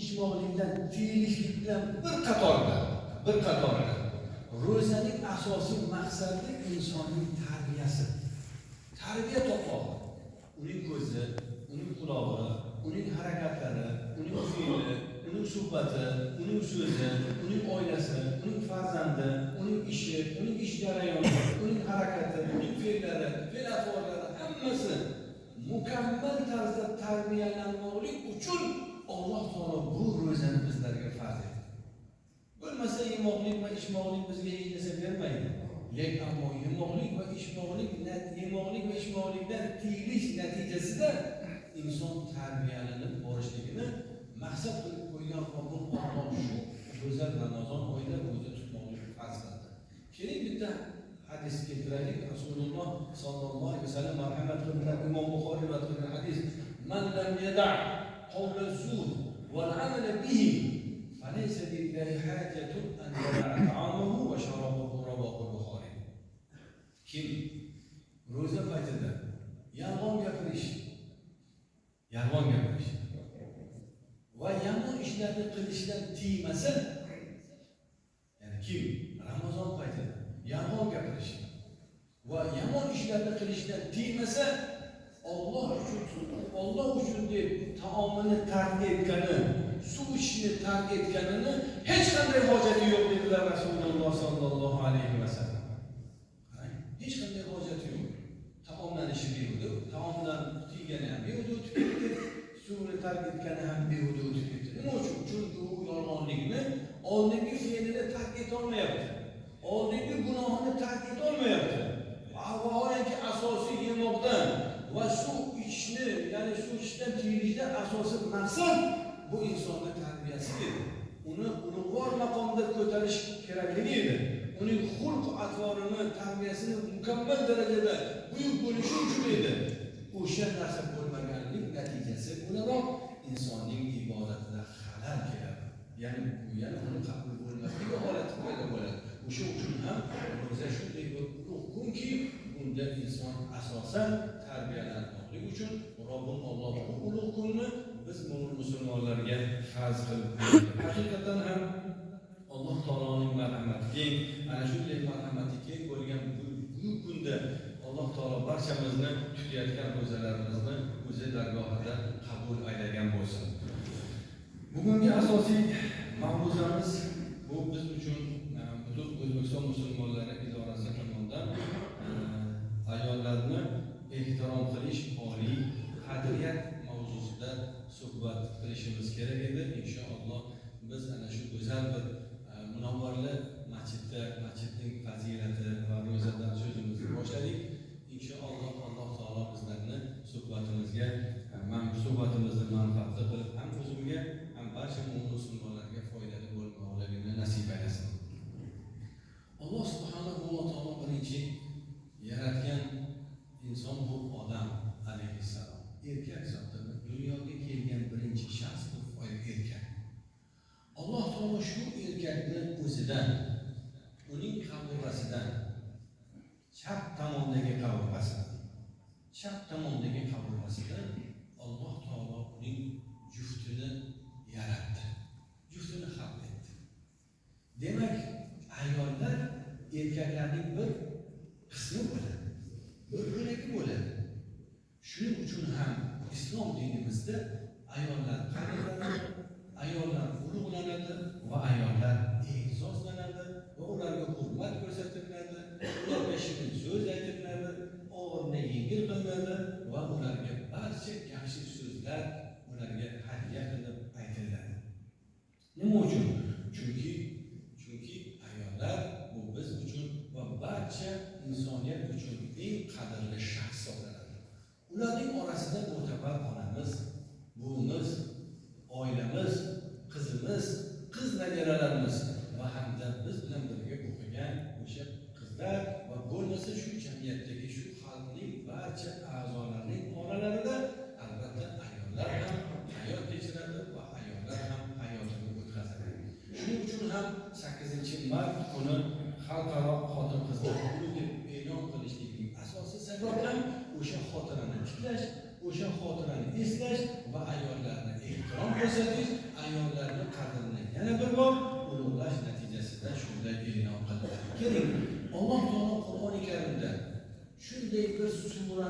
ishmoqlikdan, tiyilishlikdan bir qatorda ro'zaning asosiy maqsadi insonning tarbiyasi. Tarbiya topmoq. Uning ko'zi, uning qulog'i, uning harakatlari, uning fe'li, uning suhbati, uning so'zi, uning oilasi, uning farzandi, uning ishi, uning ish jarayoni, uning harakati, uning fe'llari, fe'l-atvorlari hammasi mukammal tarzda tarbiyalanmoqlik uchun Alloh taolo bu ro'zani bizlarga farz etdi. Bo'lmasa yemoqlik va ichmoqlik bizga hech narsa bermaydi. Lekin ammo yemoqlik va ichmoqlikdan tiyilish natijasida inson tarbiyalanib borishligini maqsad qilib qo'ygan Alloh shu go'zal Ramazon oyida ro'za tutmoqlik farz qildi. Keling bitta hadis keltiraylik. Rasululloh sallallohu alayhi vasallam marhamat qildilar. Imom Buxoriy rivoyat qilgan hadis: "Man lam yada' qawla az-zur wal 'amala bihi falaysa lillahi hajatun an yada'a ta'amahu wa sharabahu", rawahu Buxoriy. Kim ro'za paytida yolg'on gapirish va yomon ishlarni qilishdan tiymasa, ya'ni kim Ramazon paytida yolg'on gapirish va yomon ishlarni qilishdan tiymasa, Alloh uchun deb taomini tark etgani, suv ichishni tark etganini hech qanday hojati yo'q dedilar Rasululloh sallallohu alayhi vasallam. Hech qanday hojati yo'q. Taomdan ishi behuda, taomdan tiygani ham behuda ketdi, suvni tark etgani ham behuda o'tib ketdi. Nima uchun? Chunki u yolg'onlikni oldingi fe'lini tark eta olmayapti. Oldingi gunohini tark eta olmayapti. Vaholanki asosiy yemoqdan va suv ichishni, ya'ni suv ichishdan tiyilishdan asosiy maqsad bu insonning tarbiyasi edi. Uni ulug'vor maqomda ko'tarish kerakligi edi. Uning xulq atvorini, tarbiyasini mukammal darajada buyuk bo'lishi uchun edi. O'sha narsa bo'lmaganlik natijasi o'laroq insonning ibodatida xalal keladi. Ya'ni uni qabul bo'lmasligi holati paydo bo'ladi. O'sha uchun ham ro'za shunday bir hukumki, unda inson asosan tarbiyalanmoqlik uchun Robbim Alloh bu ulug' kunni biz mo'min musulmonlarga farz qilib qo'ydi. Haqiqatan ham Alloh taoloning marhamati keng, ana shunday marhamati keng bo'lgan bu kunda Alloh taolo barchamizni tutayotgan ro'zalarimizni o'zi dargohida qabul aylagan bo'lsin. Bugungi asosiy mavzuyimiz bu biz uchun butun O'zbekiston musulmonlari idorasi tomonidan ayollarni ehtirom qilish, oliy qadriyat mavzusida suhbat qilishimiz kerak edi. Inshaalloh biz ana shu go'zal bir munavvarli masjidning fazilati va ro'zadan so'zimizni boshladik. Inshaalloh Alloh taolo bizlarni suhbatimizni manfaatli qilib ham o'zimga ham barcha musulmonlarga foydali bo'lmoqligini nasib aylasin. Alloh subhanahu va taolo birinchi yaratgan inson bu odam alayhissalom. Erkak zotdir. Dunyoga kelgan birinchi shaxs bu erkak. Alloh taolo shu erkakni o'zidan, uning qabulasidan, chap tomondagi qabulasidan Alloh taolo uning juftini yaratdi. Juftini xalq etdi. Demak, ayollar erkaklarning bir qismi bo'ladi, bir bo'lagi bo'ladi. Shuning uchun ham islom dinimizda ayollar qadrlanadi, ayollar ulug'lanadi va ayollar e'zozlanadi va ularga hurmat ko'rsatiladi, ularga shirin so'z aytiladi, og'irni yengil qilinadi va ularga barcha yaxshi so'zlar ularga hadya qilib aytiladi. Nima uchun? Chunki ayollar bu biz uchun va barcha insoniyat uchun eng qadrli shaxs hisoblanadi. Ularning orasida mo'tabar onamiz, buvimiz, oilamiz, qizimiz, qiz nabiralarimiz va hamda biz bilan birga o'qigan o'sha qizlar va bo'lmasa shu jamiyatdagi shu xalqning barcha a'zolarining oralarida albatta ayollar ham hayot kechiradi va ayollar ham hayotini o'tkazadi. Shuning uchun ham 8-mart kuni xalqaro xotin-qizlar kuni deb e'lon qilishlikning asosiy sababi ham o'sha xotirani tiklash o'sha xotirani eslash va ayollarni ehtirom ko'rsatish, ayollarni qadrini yana bir bor ulug'lash natijasida shunday e'lon qilinadi. Keling, Alloh taolo Qur'oni Karimda shunday bir sura